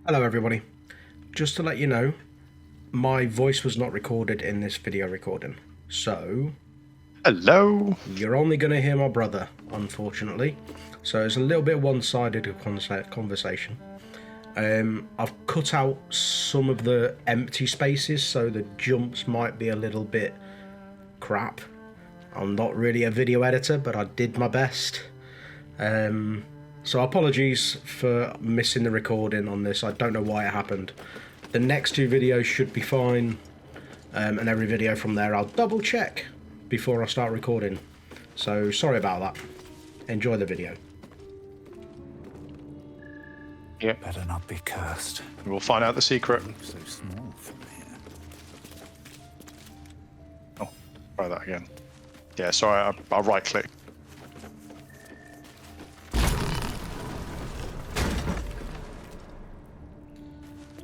Hello everybody. Just to let you know, my voice was not recorded in this video recording. So... Hello! You're only going to hear my brother, unfortunately. So it's a little bit one-sided conversation. I've cut out some of the empty spaces, so the jumps might be a little bit crap. I'm not really a video editor, but I did my best. So apologies for missing the recording on this. I don't know why it happened. The next two videos should be fine, and every video from there I'll double check before I start recording. So sorry about that. Enjoy the video. Yep. Better not be cursed. We'll find out the secret. So small from here. Oh, try that again. Yeah, sorry, I'll right click.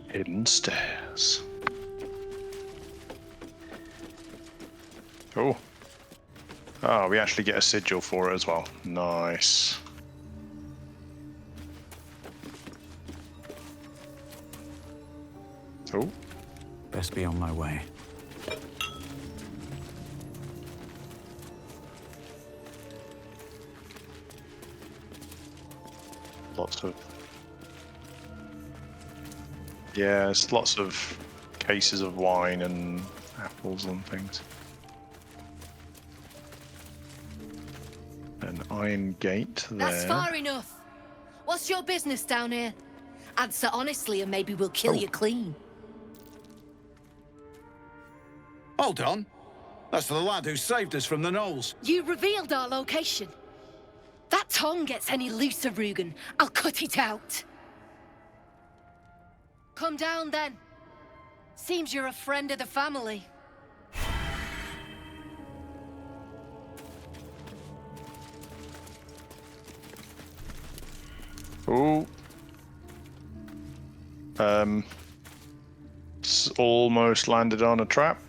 Hidden stairs. Oh. Oh, we actually get a sigil for it as well. Nice. Oh. Best be on my way. Lots of... Yeah, there's lots of cases of wine and apples and things. An iron gate there. That's far enough. What's your business down here? Answer honestly and maybe we'll kill you clean. Hold on. That's the lad who saved us from the gnolls. You revealed our location. That tongue gets any looser, Rugen, I'll cut it out. Come down then. Seems you're a friend of the family. Oh. It's almost landed on a trap.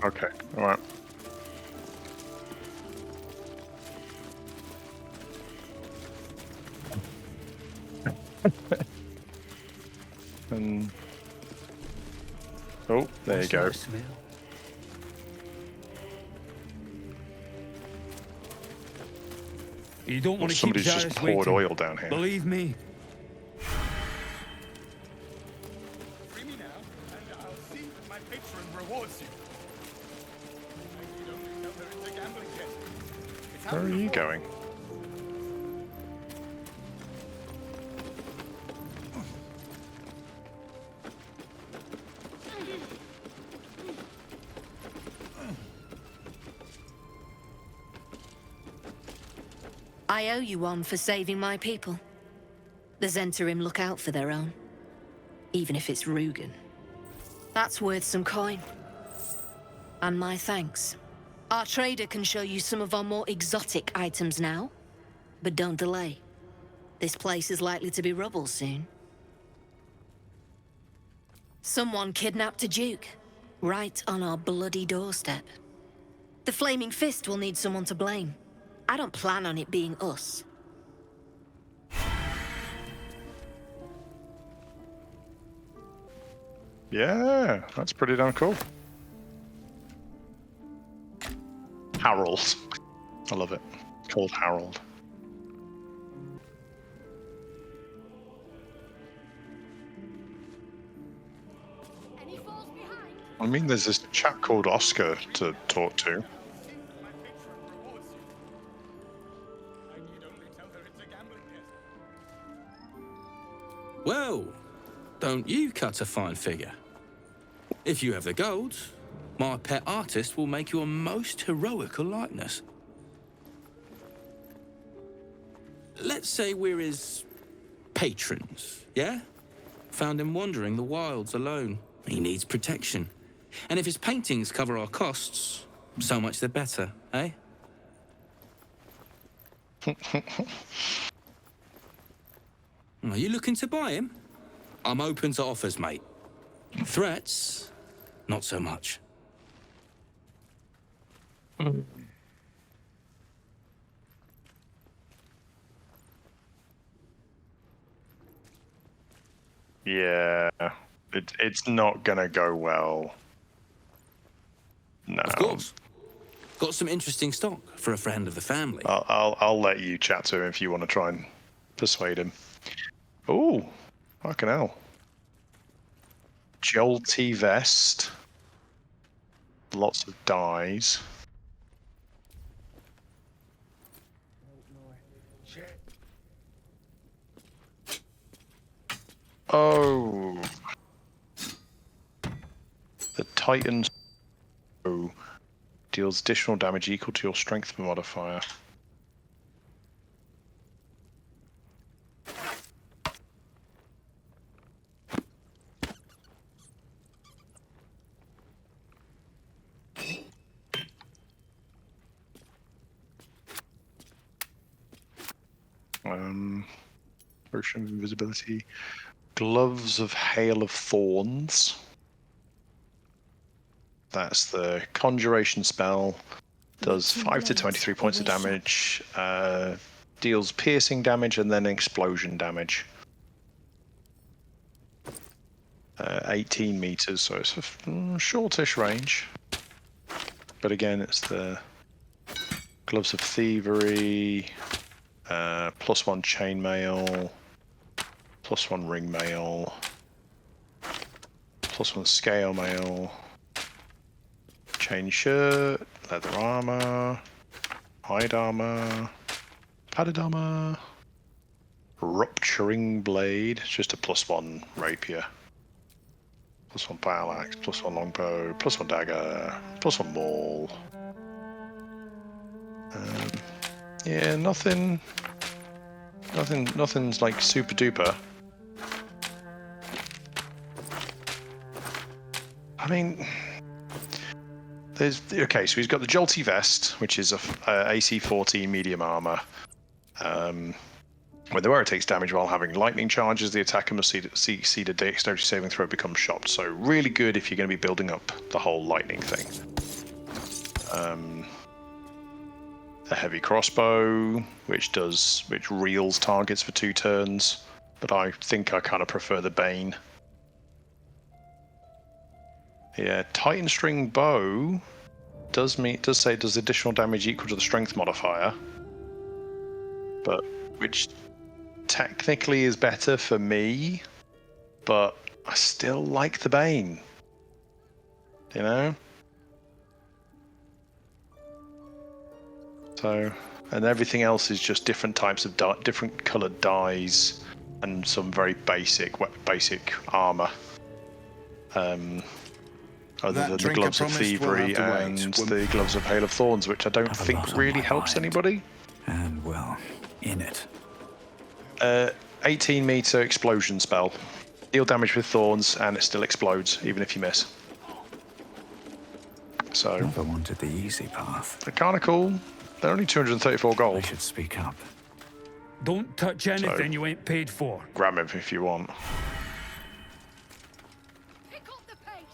Okay, all right. And oh, there you go. You don't want to keep Somebody's just Jarvis poured waiting. oil down here. Believe me. Free me now, and I'll see that my patron rewards you. You don't know there is a gambling den. It's Where are happened you before. going? I owe you one for saving my people. The Zentarim look out for their own. Even if it's Rugen. That's worth some coin. And my thanks. Our trader can show you some of our more exotic items now. But don't delay. This place is likely to be rubble soon. Someone kidnapped a Duke. Right on our bloody doorstep. The Flaming Fist will need someone to blame. I don't plan on it being us. Yeah, that's pretty damn cool. Harold. I love it. Called Harold. Any falls behind? I mean, there's this chap called Oscar to talk to. My patron rewards you. I need only tell her it's a gambling den. Well, don't you cut a fine figure? If you have the gold, my pet artist will make you a most heroical likeness. Let's say we're his patrons, yeah? Found him wandering the wilds alone. He needs protection. And if his paintings cover our costs, so much the better, eh? Are you looking to buy him? I'm open to offers, mate. Threats? Not so much. Yeah, it's not gonna go well. No. Of course. Got some interesting stock for a friend of the family. I'll let you chat to him if you want to try and persuade him. Ooh, fucking hell. Jolty vest. Lots of dyes. Oh. The Titan deals additional damage equal to your strength modifier. Potion of invisibility. Gloves of Hail of Thorns. That's the conjuration spell. Does 5 to 23 points of damage. Deals piercing damage and then explosion damage. 18 meters, so it's a shortish range. But again, it's the Gloves of Thievery. +1 chainmail. +1 ringmail. +1 scale mail. Chain shirt, leather armor, hide armor, padded armor, rupturing blade, just a +1 rapier, +1 battle axe, +1 longbow, +1 dagger, +1 maul. Yeah, nothing's like super duper. I mean, okay, so he's got the Jolty Vest, which is a AC 14 medium armor. When the wearer takes damage while having lightning charges, the attacker must see the dexterity saving throw become shocked. So really good if you're going to be building up the whole lightning thing. A heavy crossbow, which reels targets for 2 turns, but I think I kind of prefer the Bane. Yeah, Titan String Bow does say it does additional damage equal to the strength modifier, but which technically is better for me, but I still like the Bane. You know? So, and everything else is just different types of different coloured dyes and some very basic armour. Other than the Gloves of Thievery and the Gloves of Hail of Thorns, which I don't think really helps anybody. And, well, in it. 18 meter explosion spell. Deal damage with thorns and it still explodes, even if you miss. So, Never wanted the easy path. they're kind of cool. They're only 234 I gold. should speak up. Don't touch anything you ain't paid for. Grab him if you want. Pick up the pace.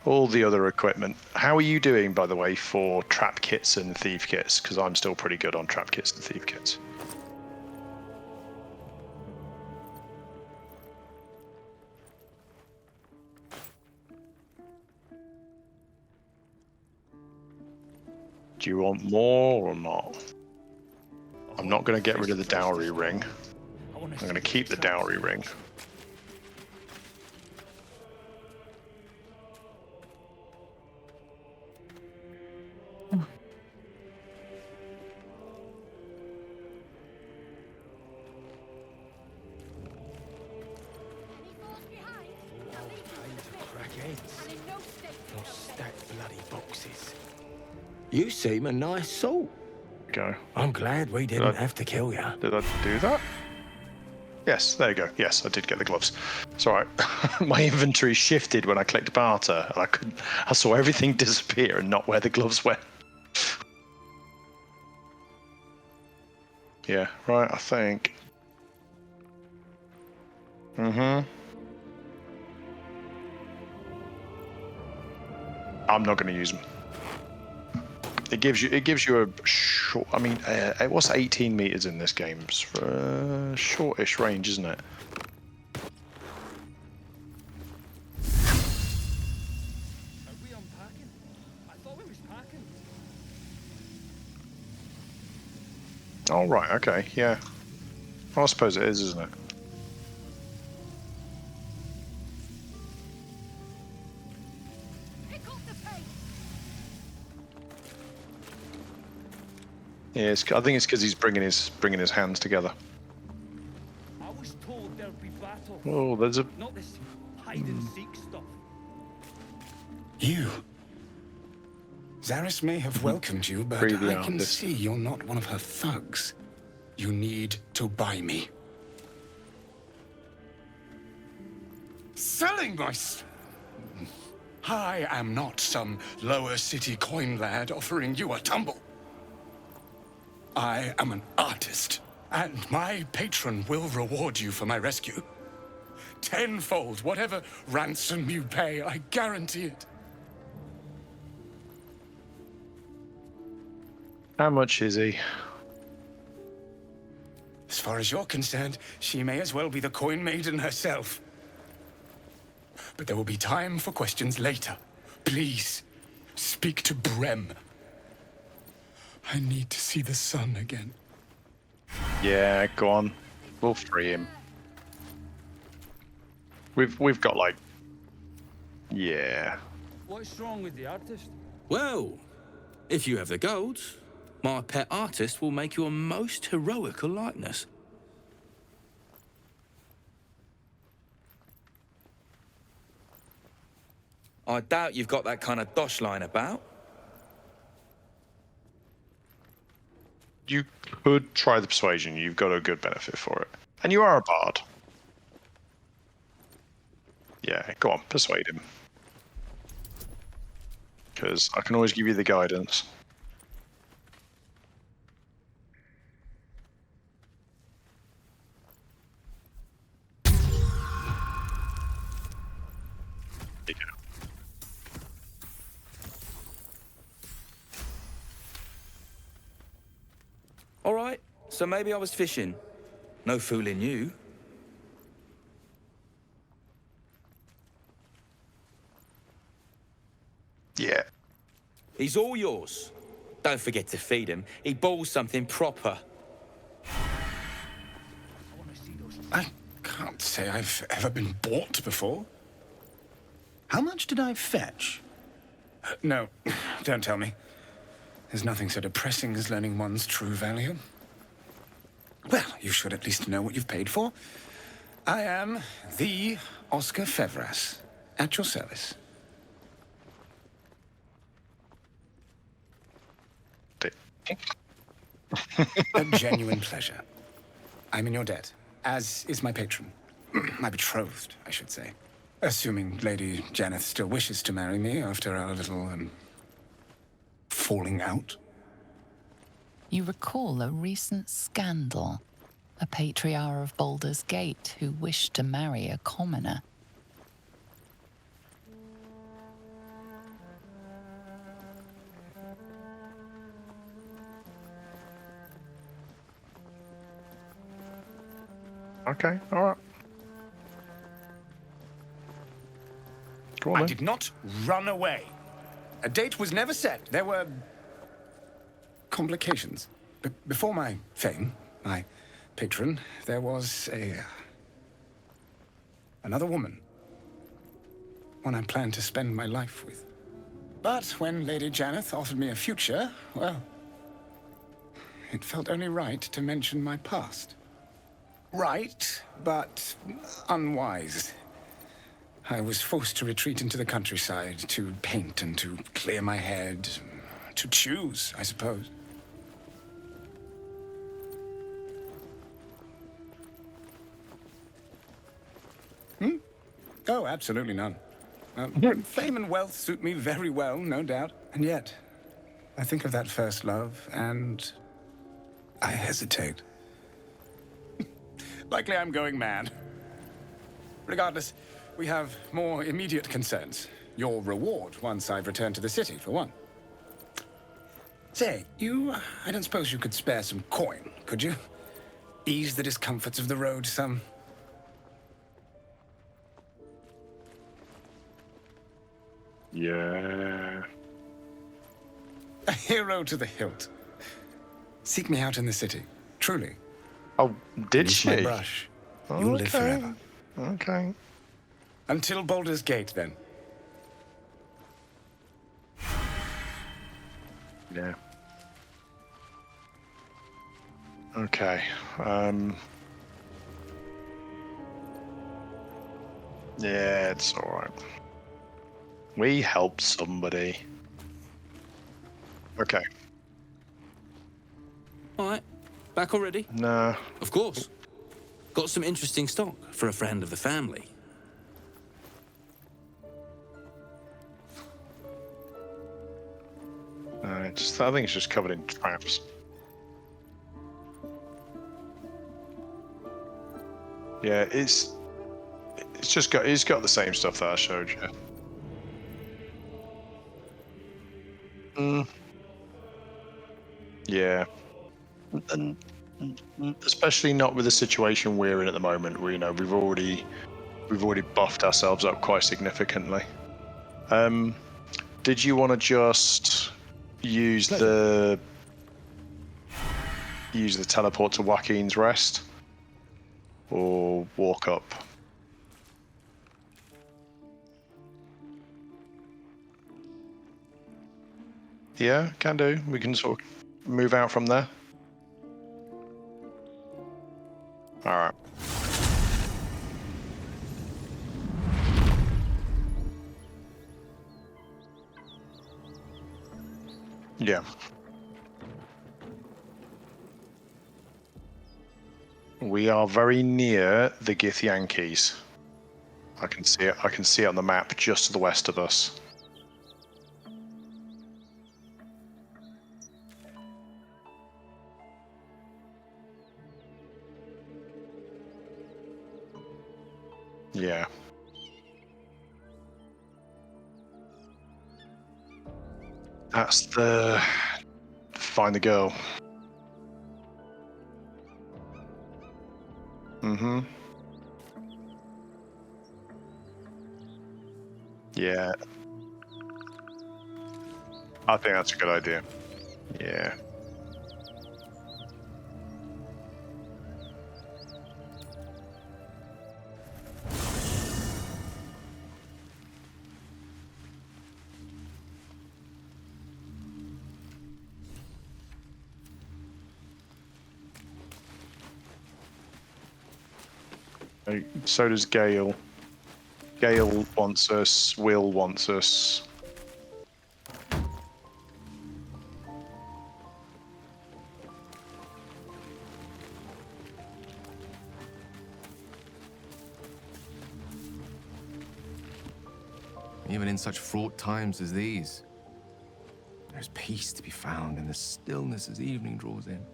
All the other equipment. How are you doing, by the way, for trap kits and thief kits? Because I'm still pretty good on trap kits and thief kits. Do you want more or not? I'm not going to get rid of the dowry ring. I'm going to keep the dowry ring. You seem a nice soul. Go. I'm glad we didn't have to kill you. Did I do that? Yes, there you go. Yes, I did get the gloves. It's all right. My inventory shifted when I clicked barter, and I saw everything disappear and not where the gloves went. Yeah, right, I think. Mm-hmm. I'm not going to use them. It gives you a short. I mean, what's 18 meters in this game? It's for a shortish range, isn't it? Are we unpacking? I thought we was packing. Oh right, okay, yeah. Well, I suppose it is, isn't it? Yeah, I think it's because he's bringing his hands together. I was told there'd be battle. Oh, there's a. Not this hide and seek stuff. You. Zaris may have welcomed you, but Breathe I out can this. see you're not one of her thugs. You need to buy me. Selling my... I am not some lower city coin lad offering you a tumble. I am an artist, and my patron will reward you for my rescue. Tenfold, whatever ransom you pay, I guarantee it. How much is he? As far as you're concerned, she may as well be the coin maiden herself. But there will be time for questions later. Please, speak to Brem. I need to see the sun again. Yeah, go on. We'll free him. We've got like. Yeah. What's wrong with the artist? Well, if you have the gold, my pet artist will make you a most heroical likeness. I doubt you've got that kind of dosh line about. You could try the persuasion. You've got a good benefit for it. And you are a bard. Yeah, go on, persuade him. Because I can always give you the guidance. There you go. All right, so maybe I was fishing. No fooling you. Yeah. He's all yours. Don't forget to feed him. He balls something proper. I can't say I've ever been bought before. How much did I fetch? No, don't tell me. There's nothing so depressing as learning one's true value. Well, you should at least know what you've paid for. I am the Oscar Fevras, at your service. A genuine pleasure. I'm in your debt, as is my patron. My betrothed, I should say. Assuming Lady Janeth still wishes to marry me after our little, falling out. You recall a recent scandal. A patriarch of Baldurs Gate who wished to marry a commoner. Okay, alright. Go on, I then. did not run away. A date was never set. There were complications. Before my fame, my patron, there was another woman. One I planned to spend my life with. But when Lady Janeth offered me a future, well, it felt only right to mention my past. Right, but unwise. I was forced to retreat into the countryside, to paint and to clear my head, to choose, I suppose. Oh, absolutely none. Fame and wealth suit me very well, no doubt. And yet, I think of that first love, and I hesitate. Likely I'm going mad. Regardless, we have more immediate concerns. Your reward once I've returned to the city, for one. Say, I don't suppose you could spare some coin, could you? Ease the discomforts of the road some. Yeah. A hero to the hilt. Seek me out in the city, truly. Oh, did Use she? my brush. You'll live forever. Okay. Until Baldur's Gate, then. Yeah. Okay. Yeah, it's alright. We helped somebody. Okay. All right. Back already? No. Of course. Got some interesting stock for a friend of the family. I think it's just covered in traps. Yeah, it's got the same stuff that I showed you. Yeah. And especially not with the situation we're in at the moment. We've already buffed ourselves up quite significantly. Did you want to just use the teleport to Joaquin's Rest, or walk up? Yeah, can do. We can sort of move out from there. All right. Yeah. We are very near the Gith Yankees. I can see it. I can see it on the map just to the west of us. Yeah. That's the... Find the girl. Mm-hmm. Yeah. I think that's a good idea. Yeah. So does Gale. Gale wants us, Will wants us. Even in such fraught times as these, there's peace to be found in the stillness as evening draws in.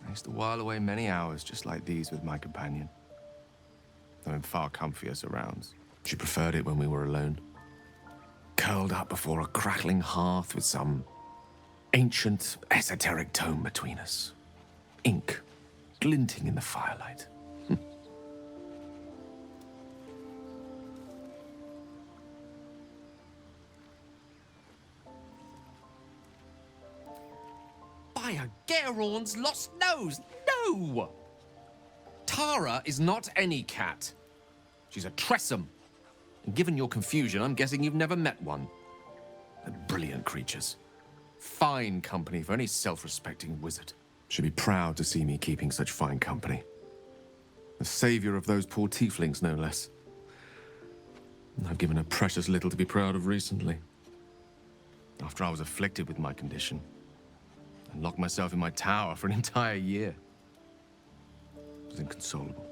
I used to while away many hours just like these with my companion, though in far comfier surrounds. She preferred it when we were alone, curled up before a crackling hearth with some ancient, esoteric tome between us, ink glinting in the firelight. By a Garon's lost nose! No! Tara is not any cat. She's a Tressum. And given your confusion, I'm guessing you've never met one. They're brilliant creatures. Fine company for any self-respecting wizard. She'd be proud to see me keeping such fine company. The savior of those poor tieflings, no less. And I've given her precious little to be proud of recently. After I was afflicted with my condition, and locked myself in my tower for an entire year. I was inconsolable,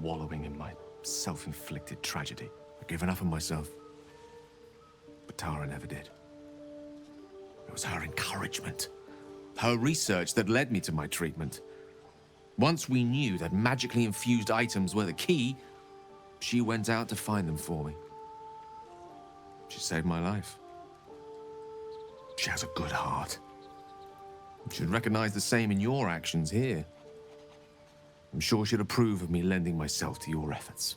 wallowing in my self-inflicted tragedy. I'd given up on myself, but Tara never did. It was her encouragement, her research that led me to my treatment. Once we knew that magically infused items were the key, she went out to find them for me. She saved my life. She has a good heart. You should recognize the same in your actions here. I'm sure she'd approve of me lending myself to your efforts.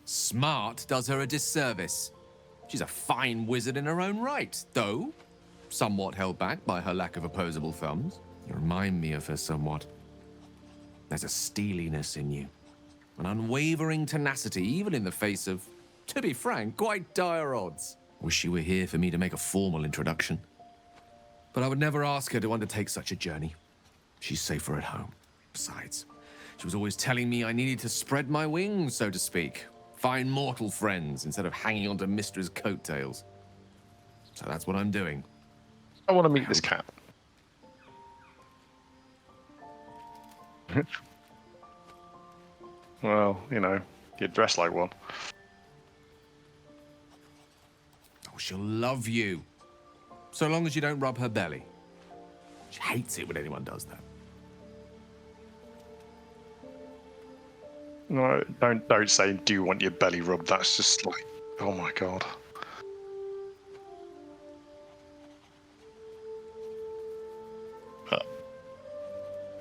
Smart does her a disservice. She's a fine wizard in her own right, though somewhat held back by her lack of opposable thumbs. You remind me of her somewhat. There's a steeliness in you, an unwavering tenacity, even in the face of, to be frank, quite dire odds. Wish you were here for me to make a formal introduction. But I would never ask her to undertake such a journey. She's safer at home. Besides, she was always telling me I needed to spread my wings, so to speak. Find mortal friends instead of hanging onto Mistra's coattails. So that's what I'm doing. I want to meet this cat. Well, you know, you dress like one. Oh, she'll love you. So long as you don't rub her belly. She hates it when anyone does that. No, don't say, do you want your belly rubbed? That's just like, oh my god.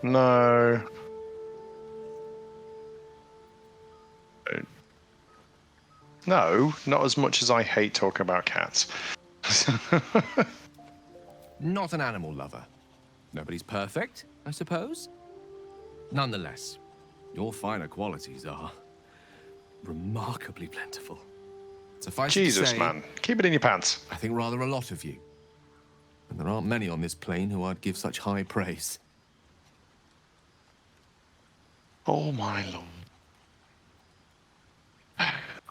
No. No, not as much as I hate talking about cats. Not an animal lover. Nobody's perfect, I suppose. Nonetheless, your finer qualities are remarkably plentiful. Suffice it to Jesus, say, man. Keep it in your pants. I think rather a lot of you. And there aren't many on this plane who I'd give such high praise. Oh my lord.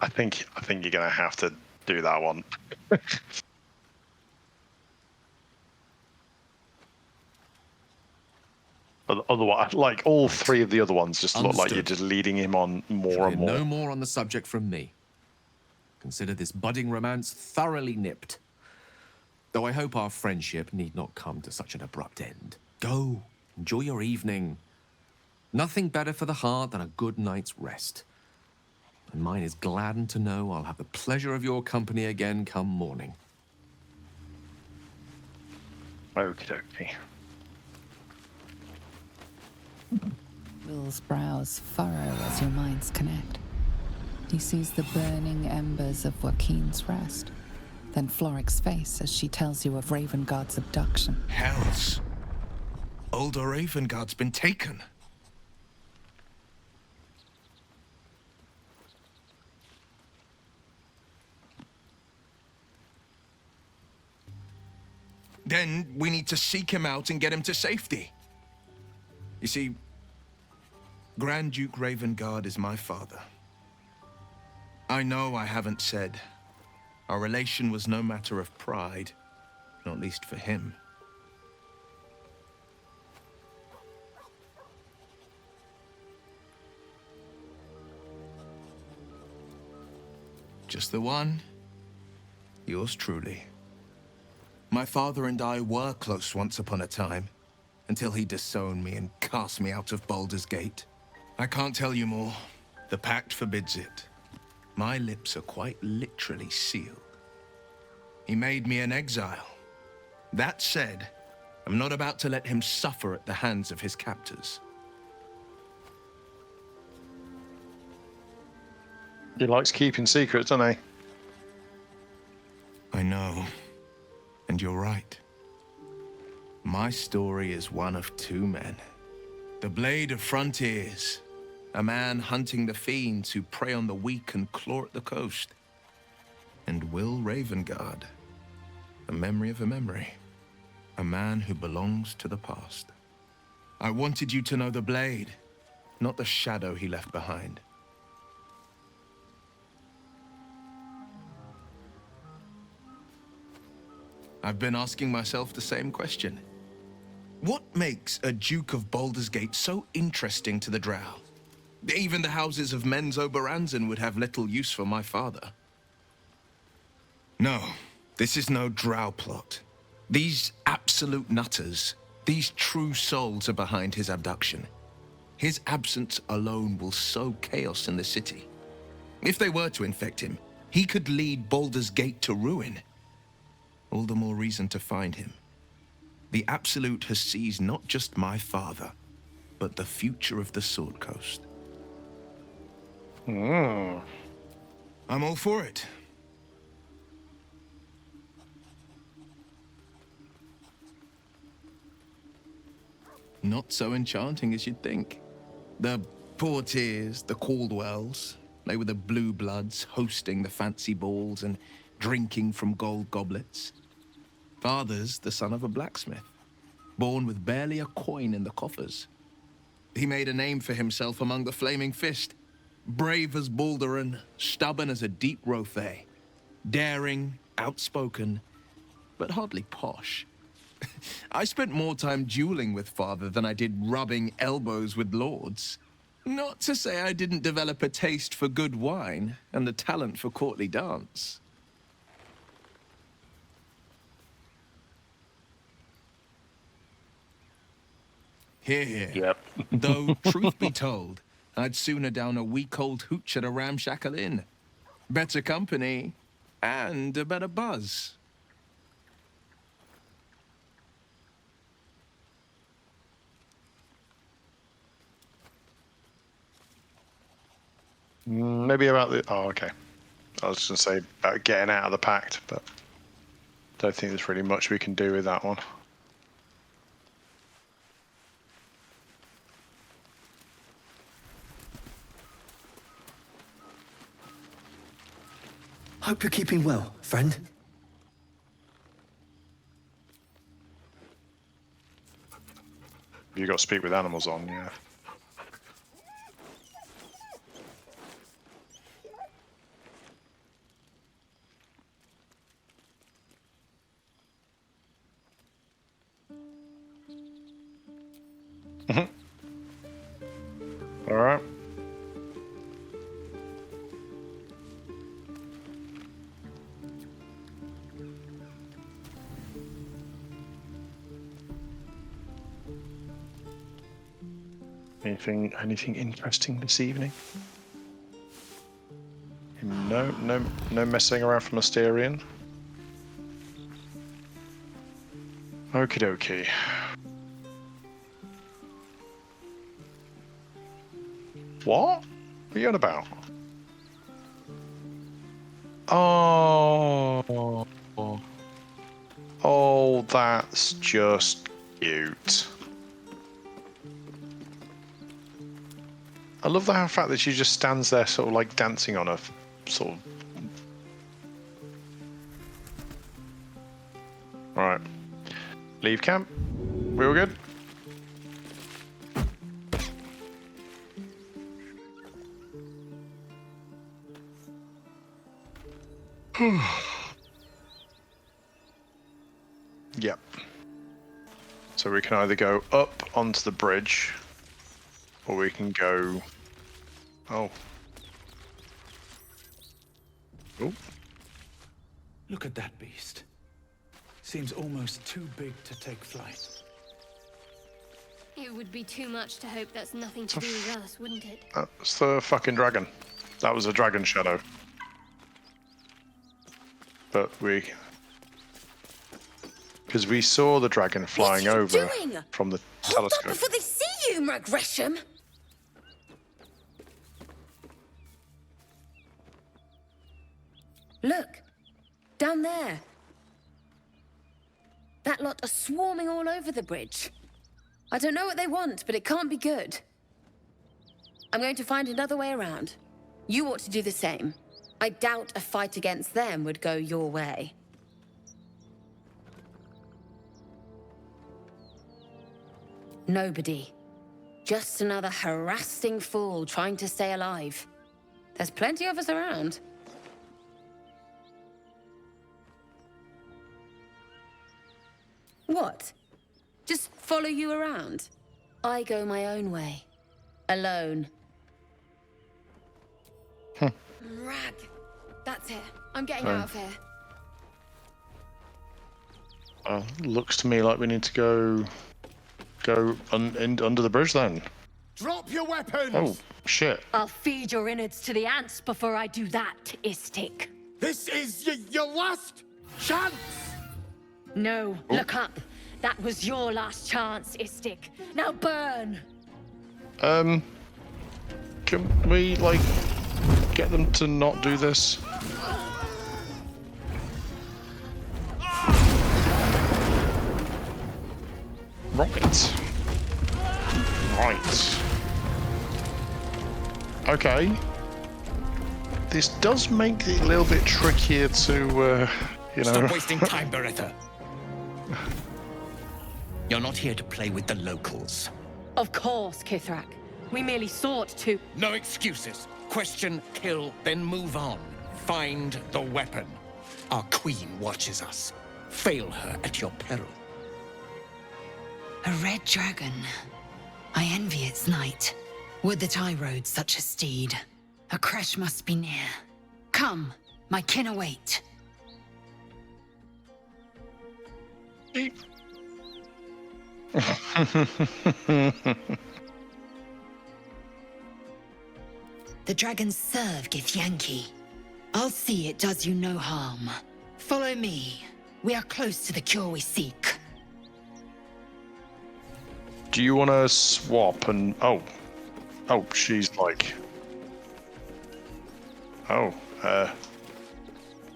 I think you're gonna have to do that one. Otherwise, like all three of the other ones just look like you're just leading him on more and more. No more on the subject from me. Consider this budding romance thoroughly nipped. Though I hope our friendship need not come to such an abrupt end. Go, enjoy your evening. Nothing better for the heart than a good night's rest. And mine is gladdened to know I'll have the pleasure of your company again come morning. Okie dokie. Will's brows furrow as your minds connect. He sees the burning embers of Joaquin's rest, then Floric's face as she tells you of Ravengard's abduction. Hells. Older Ravengard's been taken. Then we need to seek him out and get him to safety. You see, Grand Duke Ravengard is my father. I know I haven't said. Our relation was no matter of pride, not least for him. Just the one. Yours truly. My father and I were close once upon a time, until he disowned me and cast me out of Baldurs Gate. I can't tell you more. The pact forbids it. My lips are quite literally sealed. He made me an exile. That said, I'm not about to let him suffer at the hands of his captors. He likes keeping secrets, doesn't he? I know. And you're right. My story is one of two men. The Blade of Frontiers, a man hunting the fiends who prey on the weak and claw at the coast. And Will Ravengard, a memory of a memory, a man who belongs to the past. I wanted you to know the Blade, not the shadow he left behind. I've been asking myself the same question. What makes a Duke of Baldurs Gate so interesting to the Drow? Even the houses of Menzo Baranzan would have little use for my father. No, this is no drow plot. These absolute nutters, these true souls are behind his abduction. His absence alone will sow chaos in the city. If they were to infect him, he could lead Baldur's Gate to ruin. All the more reason to find him. The Absolute has seized not just my father, but the future of the Sword Coast. I'm all for it. Not so enchanting as you'd think. The Portiers, the Caldwells, they were the blue bloods hosting the fancy balls and drinking from gold goblets. Father's the son of a blacksmith, born with barely a coin in the coffers. He made a name for himself among the Flaming Fist. Brave as Balduran, stubborn as a deep Rothay. Daring, outspoken, but hardly posh. I spent more time dueling with Father than I did rubbing elbows with lords. Not to say I didn't develop a taste for good wine and the talent for courtly dance. Hear, hear. Yep. Though, truth be told, I'd sooner down a week-old hooch at a ramshackle inn. Better company, and a better buzz. Maybe about the... Oh, okay. I was going to say about getting out of the pact, but don't think there's really much we can do with that one. Hope you're keeping well, friend. You got to speak with animals on, yeah. All right. Anything interesting this evening? No messing around from Asterion. Okie dokie. What? What are you on about? Oh, that's just cute. I love the fact that she just stands there sort of like dancing on a sort of... Right. Leave camp. We all good? Yep. So we can either go up onto the bridge, or we can go... Oh. Oh. Look at that beast. Seems almost too big to take flight. It would be too much to hope that's nothing to do with us, wouldn't it? That's the fucking dragon. That was a dragon shadow. But we... Because we saw the dragon flying over from the telescope. Before they see you, Mag Gresham! Look, down there. That lot are swarming all over the bridge. I don't know what they want, but it can't be good. I'm going to find another way around. You ought to do the same. I doubt a fight against them would go your way. Nobody. Just another harassing fool trying to stay alive. There's plenty of us around. What? Just follow you around? I go my own way. Alone. Rag. That's it. I'm getting out of here. Looks to me like we need to go under the bridge then. Drop your weapons! Oh, shit. I'll feed your innards to the ants before I do that, Istik. This is your last chance! No, look up. That was your last chance, Istik. Now burn! Can we, like, get them to not do this? Right. Okay. This does make it a little bit trickier to, you know... Stop wasting time, Beretta. You're not here to play with the locals. Of course, Kithrak. We merely sought to... No excuses. Question, kill, then move on. Find the weapon. Our queen watches us. Fail her at your peril. A red dragon. I envy its knight. Would that I rode such a steed. A crash must be near. Come, my kin await. The dragons serve Githyanki. I'll see it does you no harm. Follow me. We are close to the cure we seek. Do you want to swap and... Oh, she's like... Oh,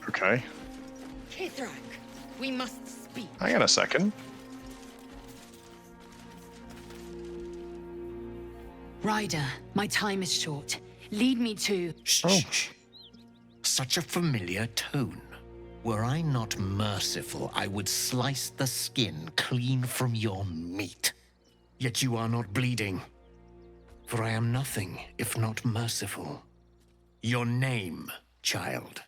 okay. Kithrak, we must speak. Hang on a second. Ryder, my time is short. Lead me to... Shh. Such a familiar tone. Were I not merciful, I would slice the skin clean from your meat. Yet you are not bleeding. For I am nothing if not merciful. Your name, child.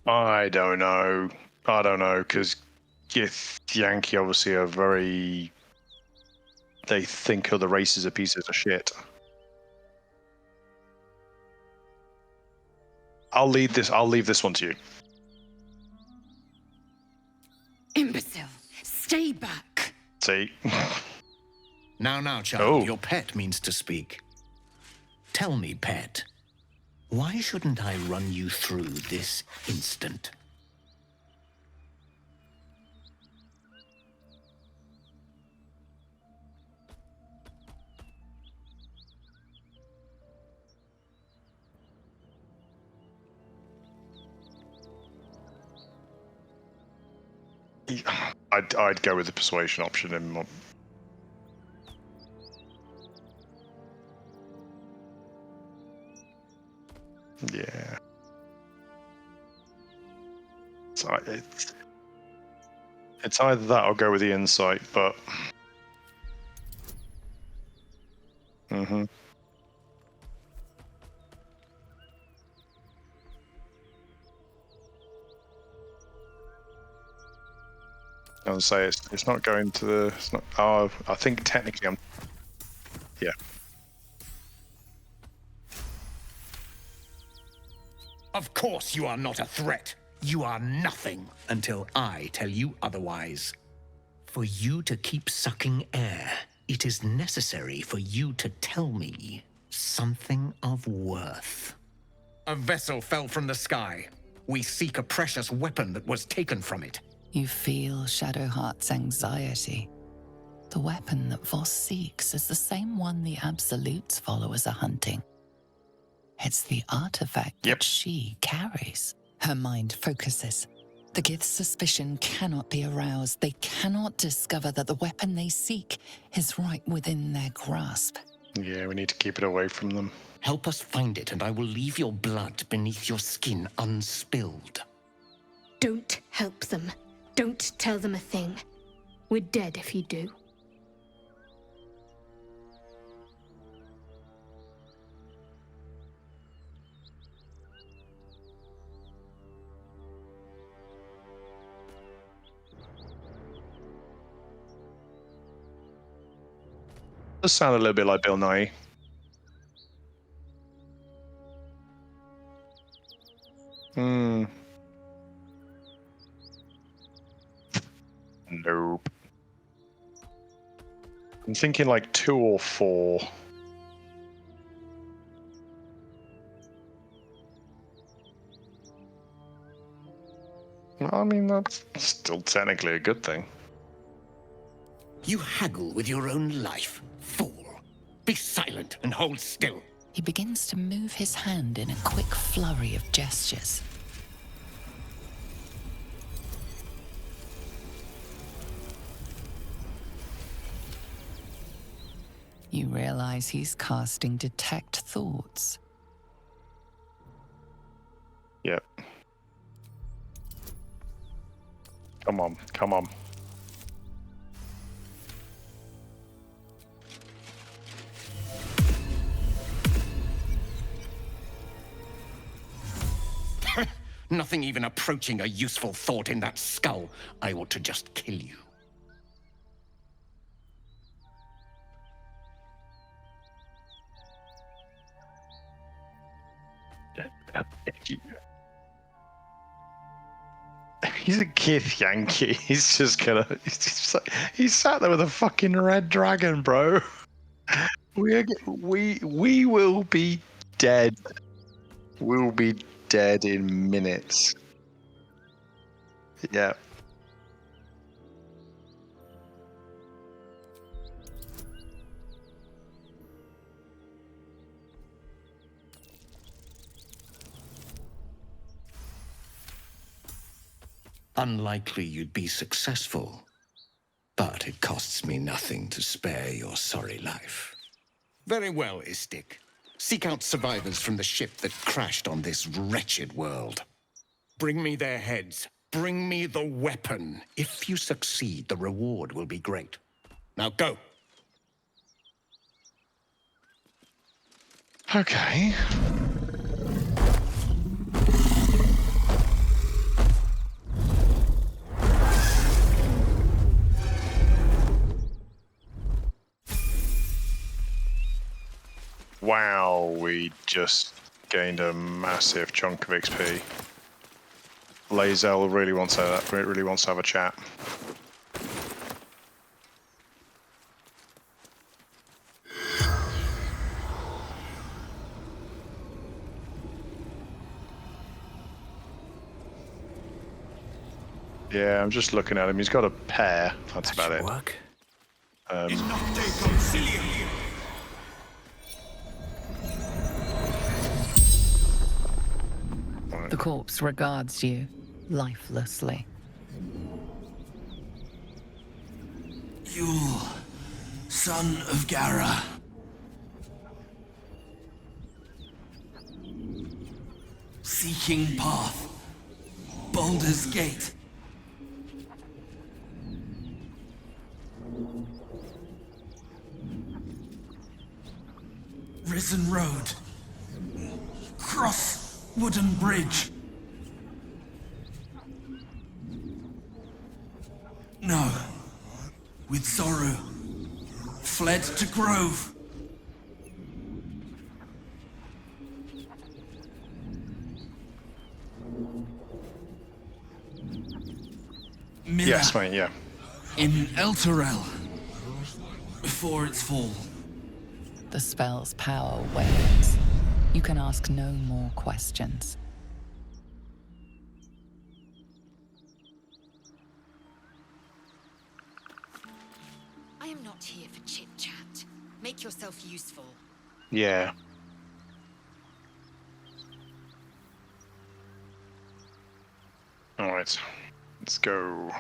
I don't know, because Githyanki obviously are very... They think other races are pieces of shit. I'll leave this one to you. Imbecile, stay back. See? Now, child, your pet means to speak. Tell me, pet, why shouldn't I run you through this instant? I'd go with the persuasion option in. Yeah. So it's either that or go with the insight, but. Mm-hmm. I would say it's not going to the. It's not. Oh, I think technically I'm. Yeah. Of course you are not a threat. You are nothing until I tell you otherwise. For you to keep sucking air, it is necessary for you to tell me something of worth. A vessel fell from the sky. We seek a precious weapon that was taken from it. You feel Shadowheart's anxiety. The weapon that Voss seeks is the same one the Absolute's followers are hunting. It's the artifact that she carries. Her mind focuses. The Gith's suspicion cannot be aroused. They cannot discover that the weapon they seek is right within their grasp. Yeah, we need to keep it away from them. Help us find it, and I will leave your blood beneath your skin unspilled. Don't help them. Don't tell them a thing. We're dead if you do. Does sound a little bit like Bill Nye. Nope. I'm thinking like 2 or 4. I mean, that's still technically a good thing. You haggle with your own life, fool. Be silent and hold still. He begins to move his hand in a quick flurry of gestures. You realize he's casting Detect Thoughts. Yep. Come on, come on. Nothing even approaching a useful thought in that skull. I ought to just kill you. He's a Gith Yankee. He's just gonna. He's sat there with a fucking red dragon, bro. We will be dead. We'll be dead in minutes. Yeah. Unlikely you'd be successful, but it costs me nothing to spare your sorry life. Very well, Istik. Seek out survivors from the ship that crashed on this wretched world. Bring me their heads. Bring me the weapon. If you succeed, the reward will be great. Now go. Okay. Wow, we just gained a massive chunk of XP. Lae'zel really wants to have a chat. Yeah, I'm just looking at him. He's got a pair. That's about it. Work. The corpse regards you lifelessly. Yule, son of Gara. Seeking path. Baldurs Gate. Risen Road. Cross Wooden Bridge. No. With sorrow. Fled to Grove. Miller. Yes, mate, yeah. In Elturel. Before its fall. The spell's power wanes. You can ask no more questions. I am not here for chit-chat. Make yourself useful. Yeah. Alright. Let's go.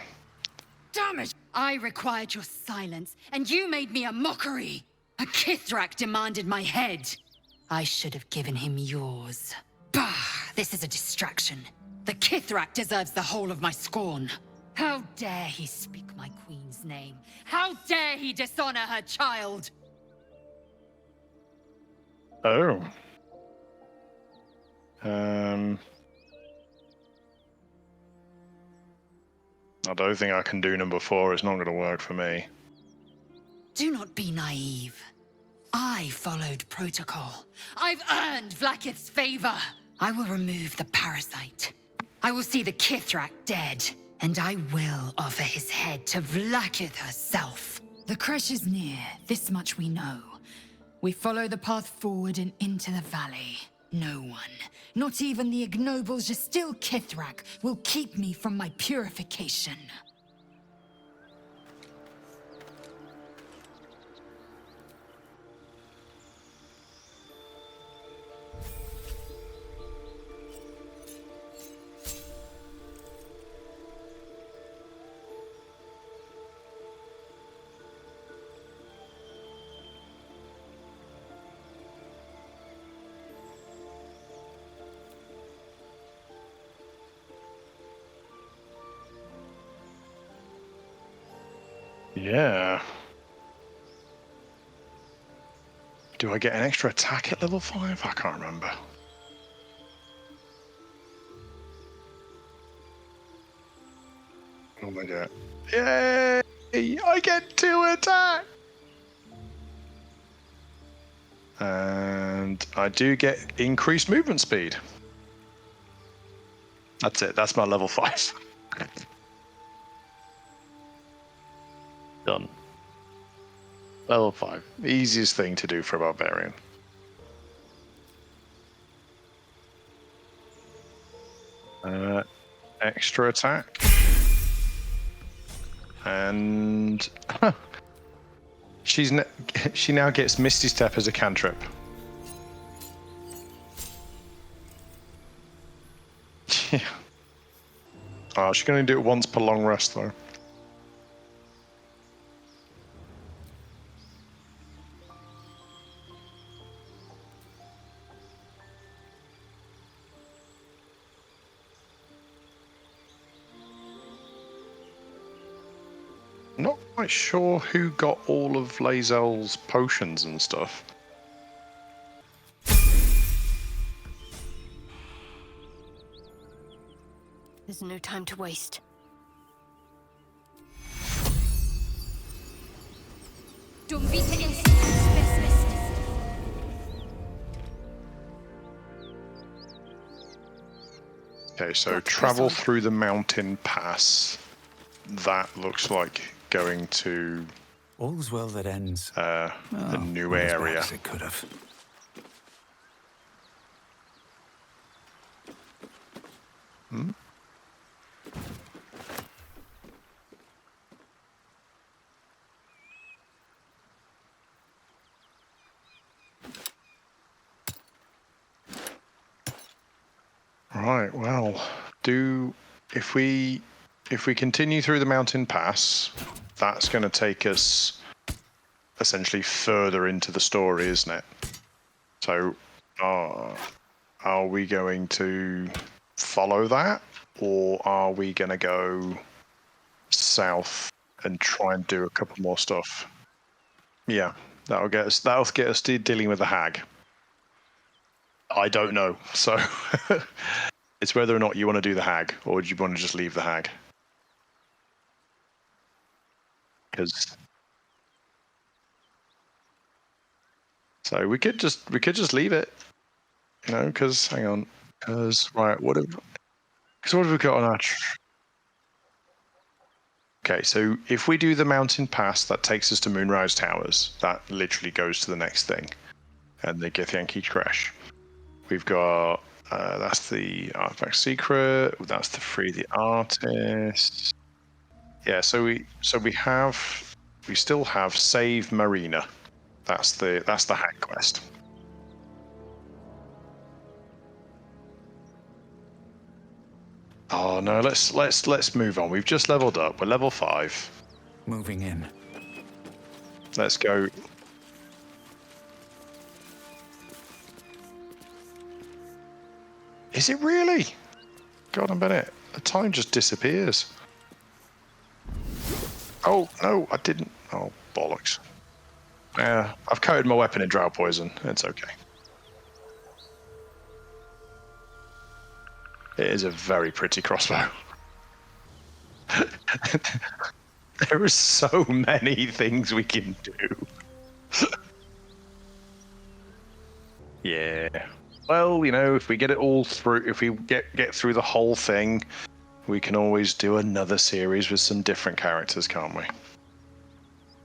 Damn it! I required your silence, and you made me a mockery. A Kithrak demanded my head. I should have given him yours. Bah! This is a distraction. The Kithrak deserves the whole of my scorn. How dare he speak my queen's name? How dare he dishonor her child? Oh. I don't think I can do number 4. It's not going to work for me. Do not be naive. I followed protocol. I've earned Vlaakith's favor. I will remove the parasite. I will see the Kithrak dead. And I will offer his head to Vlaakith herself. The crash is near, this much we know. We follow the path forward and into the valley. No one, not even the ignoble Gestil Kithrak, will keep me from my purification. Yeah. Do I get an extra attack at level 5? I can't remember. Oh my god. Yay! I get 2 attack! And I do get increased movement speed. That's it. That's my level 5. Done. Level 5. Easiest thing to do for a barbarian. Extra attack. And she now gets Misty Step as a cantrip. Yeah. Oh, she can only do it once per long rest though. Not quite sure who got all of Lae'zel's potions and stuff. There's no time to waste. Okay, so travel through the mountain pass. That looks like going to all's well that ends. A new area. It could have. Hmm? Right, well, if we continue through the mountain pass, that's going to take us essentially further into the story, isn't it? So, are we going to follow that, or are we going to go south and try and do a couple more stuff? Yeah, that'll get us dealing with the hag. I don't know, so it's whether or not you want to do the hag, or do you want to just leave the hag? So we could just leave it, you know. Because hang on, right, what have we got on our? Okay, so if we do the mountain pass, that takes us to Moonrise Towers. That literally goes to the next thing, and the Githyanki crash. We've got that's the artifact secret. That's the free the artist. Yeah, so we still have save Marina. That's the hack quest. Oh no, let's move on. We've just leveled up. We're level 5. Moving in. Let's go. Is it really? God, I bet it. The time just disappears. Oh, no, I didn't. Oh, bollocks. Yeah, I've coated my weapon in drow poison. It's okay. It is a very pretty crossbow. There are so many things we can do. Yeah. Well, you know, if we get it all through, if we get through the whole thing, we can always do another series with some different characters, can't we?